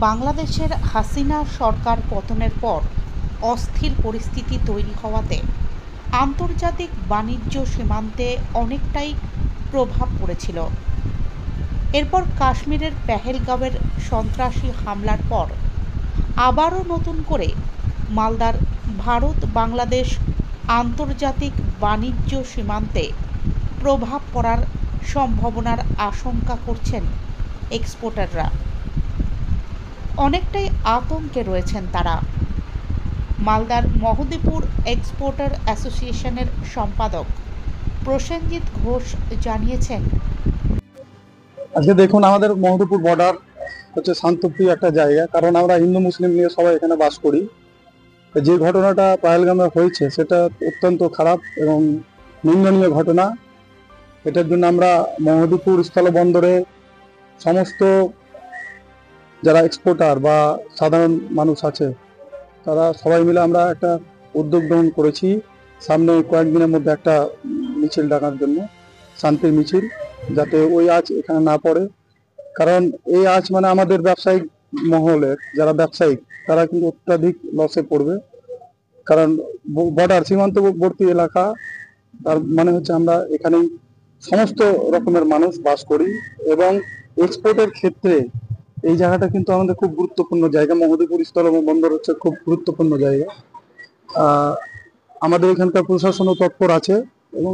বাংলাদেশের হাসিনা সরকার পতনের পর অস্থির পরিস্থিতি তৈরি হওয়াতে আন্তর্জাতিক বাণিজ্য সীমান্তে অনেকটাই প্রভাব পড়েছিল। এরপর কাশ্মীরের পেহেলগাঁওয়ের সন্ত্রাসী হামলার পর আবারও নতুন করে মালদার ভারত বাংলাদেশ আন্তর্জাতিক বাণিজ্য সীমান্তে প্রভাব পড়ার সম্ভাবনার আশঙ্কা করছেন এক্সপোর্টাররা। অনেকটাই আতঙ্কে রয়েছেন তারা। মালদার মহদীপুর এক্সপোর্টার অ্যাসোসিয়েশনের সম্পাদক প্রসেনজিৎ ঘোষ জানিয়েছেন, আজকে দেখুন, আমাদের মহদীপুর বর্ডার হচ্ছে শান্তপ্রিয় একটা জায়গা, কারণ আমরা হিন্দু মুসলিম নিয়ে সবাই এখানে বাস করি। যে ঘটনাটা পহেলগামে হয়েছে সেটা অত্যন্ত খারাপ এবং নিন্দনীয় ঘটনা। এটার জন্য আমরা মহদীপুর স্থলবন্দরে সমস্ত যারা এক্সপোর্টার বা সাধারণ মানুষ আছে তারা সবাই মিলে আমরা একটা উদ্যোগ গ্রহণ করেছি সামনে কয়েকদিনের মধ্যে একটা মিছিল ডাকার জন্য, শান্তির মিছিল, যাতে ওই আঁচ এখানে না পড়ে। কারণ এই আঁচ মানে আমাদের ব্যবসায়িক মহলের যারা ব্যবসায়িক তারা কিন্তু অত্যাধিক লসে পড়বে। কারণ বর্ডার সীমান্তবর্তী এলাকা, তার মানে হচ্ছে আমরা এখানে সমস্ত রকমের মানুষ বাস করি এবং এক্সপোর্টের ক্ষেত্রে এই জায়গাটা কিন্তু আমাদের খুব গুরুত্বপূর্ণ জায়গা। মহদীপুর স্থলবন্দর হচ্ছে খুব গুরুত্বপূর্ণ জায়গা। আমাদের এখানকার প্রশাসনও তৎপর আছে এবং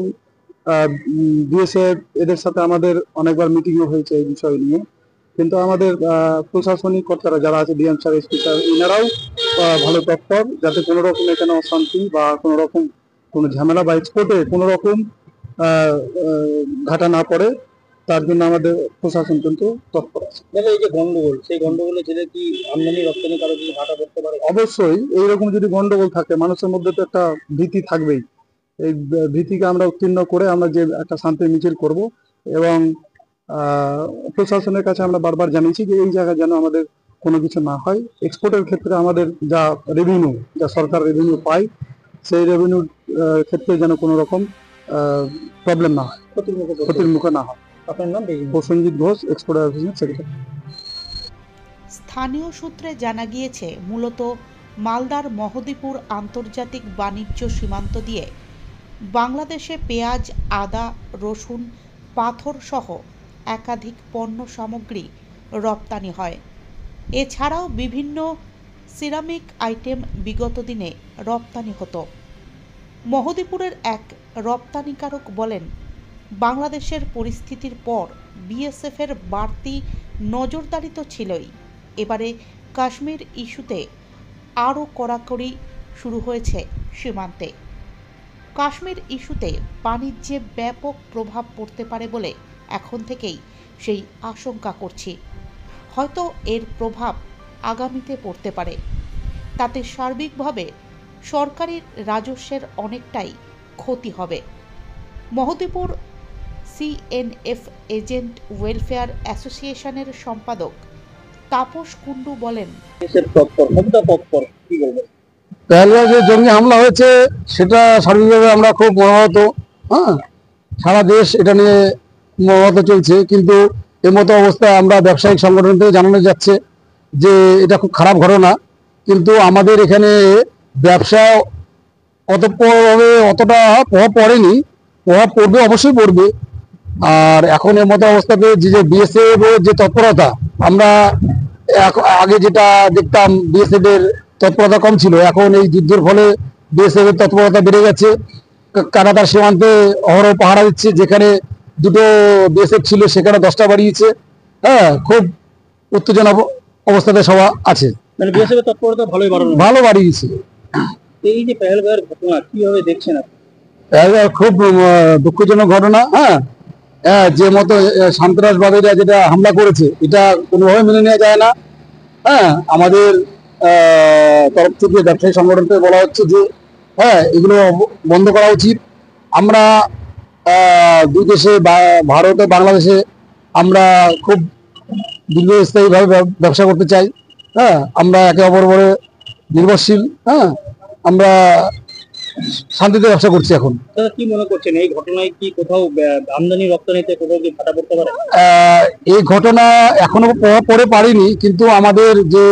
বিএসএফ এদের সাথে আমাদের অনেকবার মিটিংও হয়েছে এই বিষয় নিয়ে। কিন্তু আমাদের প্রশাসনিক কর্তারা যারা আছে, ডিএম স্যার, এসপি স্যার, এনারাও ভালো তৎপর, যাতে কোনো রকম এখানে অশান্তি বা কোনো রকম কোনো ঝামেলা বা এক্সপোর্টে কোনো রকম ঘাটা না পড়ে, তার জন্য আমাদের প্রশাসন কিন্তু তৎপর আছে। এই যে গন্ডগোল, সেই গন্ডগোলের জেরে কি আমদানি রপ্তানি কারো কিছু ঘাটা পড়তে পারে? অবশ্যই এইরকম যদি গন্ডগোল থাকে মানুষের মধ্যে তো একটা ভীতি থাকবেই। এই ভীতিকে আমরা উত্তীর্ণ করে আমরা যে একটা শান্তি মিছিল করব এবং প্রশাসনের কাছে আমরা বারবার জানিয়েছি যে এই জায়গায় যেন আমাদের কোনো কিছু না হয়। এক্সপোর্টের ক্ষেত্রে আমাদের যা রেভিনিউ, যা সরকার রেভিনিউ পায়, সেই রেভিনিউর ক্ষেত্রে যেন কোনো রকম প্রবলেম না হয়, ক্ষতির মুখে না হয়। আপনার নাম? Prosenjit Ghosh, exporter association secretary. স্থানীয় সূত্রে জানা গিয়েছে, মূলত মালদার মহদীপুর আন্তর্জাতিক বাণিজ্য সীমান্ত দিয়ে বাংলাদেশে পেঁয়াজ, আদা, রসুন, পাথর সহ একাধিক পণ্য সামগ্রী রপ্তানি হয়। এছাড়াও বিভিন্ন সিরামিক আইটেম বিগত দিনে রপ্তানি হতো। মহদীপুরের এক রপ্তানিকারক বলেন, বাংলাদেশের পরিস্থিতির পর বিএসএফের বাড়তি নজরদারি তো ছিলই, এবারে কাশ্মীর ইস্যুতে আরও কড়াকড়ি শুরু হয়েছে সীমান্তে। কাশ্মীর ইস্যুতে বাণিজ্যে ব্যাপক প্রভাব পড়তে পারে বলে এখন থেকেই সেই আশঙ্কা করছি। হয়তো এর প্রভাব আগামীতে পড়তে পারে। তাতে সার্বিকভাবে সরকারি রাজস্বের অনেকটাই ক্ষতি হবে। মহদীপুর সিএনএফ এজেন্ট ওয়েলফেয়ার অ্যাসোসিয়েশনের সম্পাদক তাপস কুণ্ডু বলেন, পেহেলগাঁও যে জঙ্গি হামলা হয়েছে সেটা সার্বিকভাবে আমরা খুব মর্মাহত। সারা দেশ এটা নিয়ে মর্মাহত চলছে, কিন্তু এর মতো অবস্থায় আমরা ব্যবসায়িক সংগঠন থেকে জানানো যাচ্ছে যে এটা খুব খারাপ ঘটনা। কিন্তু আমাদের এখানে ব্যবসা অতটা প্রভাব পড়েনি, প্রভাব পড়বে, অবশ্যই পড়বে। আর এখন এর মতো অবস্থাতে যে বিএসএফ যে তৎপরতা, আমরা আগে যেটা দেখতাম বিএসএফ এর তৎপরতা কম ছিল, এখন এই যুদ্ধের ফলে বিএসএফ এর তৎপরতা বেড়ে গেছে। কানাডার সীমান্তে অহরহ পাহারা দিচ্ছে, যেখানে দুটো বিএসএফ ছিল সেখানে 10টা বাড়িয়েছে। খুব উত্তেজনা অবস্থাতে সবাই আছে। মানে বিএসএফ এর তৎপরতা ভালো বাড়িয়েছে। এই যে পেহেলগাঁওয়ের ঘটনা কিভাবে দেখছেন আপনি? খুব দুঃখজনক ঘটনা। যে মতো সন্ত্রাসবাদীরা যেটা হামলা করেছে এটা কোনোভাবে মেনে নেওয়া যায় না। আমাদের তরফ থেকে ব্যবসায়ী সংগঠন থেকে বলা হচ্ছে যে এগুলো বন্ধ করা উচিত। আমরা দুই দেশে, ভারত ও বাংলাদেশে আমরা খুব দীর্ঘস্থায়ীভাবে ব্যবসা করতে চাই। আমরা একে অপর উপরে নির্ভরশীল। আমরা শান্তিতে ব্যবসা করছি এখন। দাদা কি মনে করছেন এই ঘটনায় কি কোথাও আমদানি রপ্তানিতে কোথাও কি ভাটা পড়তে পারে? এই ঘটনা এখনো প্রভাব পড়ে পারিনি, কিন্তু আমাদের যে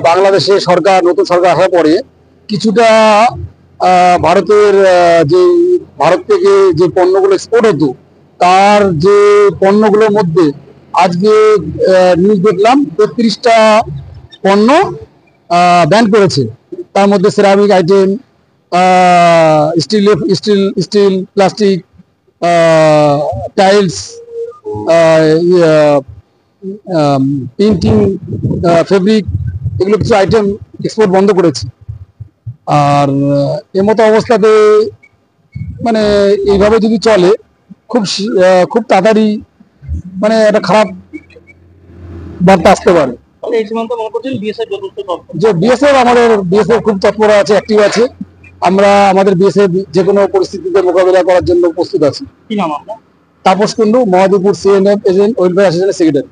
বাংলাদেশে সরকার, নতুন সরকার আসার পরে কিছুটা ভারতের যে ভারত থেকে যে পণ্যগুলো এক্সপোর্ট হতো তার যে পণ্যগুলোর মধ্যে আজকে নিউজ দেখলাম 33টা পণ্য ব্যান করেছে। তার মধ্যে ceramic item, steel plastic, tiles, painting, fabric, এগুলো কিছু আইটেম এক্সপোর্ট বন্ধ করেছে। আর এর মতো অবস্থাতে মানে এইভাবে যদি চলে খুব তাড়াতাড়ি মানে একটা খারাপ বার্তা আসতে পারে। তাহলে এই সীমান্ত মনে করছেন বিএসএফ যথেষ্ট তৎপর? যে বিএসএফ খুব তৎপর আছে, অ্যাক্টিভ আছে। আমরা আমাদের বিএসএফ যে কোনো পরিস্থিতিতে মোকাবিলা করার জন্য প্রস্তুত আছি। কি নাম আপনার? Tapas Kundu, Mahadevpur CNF agent welfare অ্যাসোসিয়েশনের সেক্রেটারি।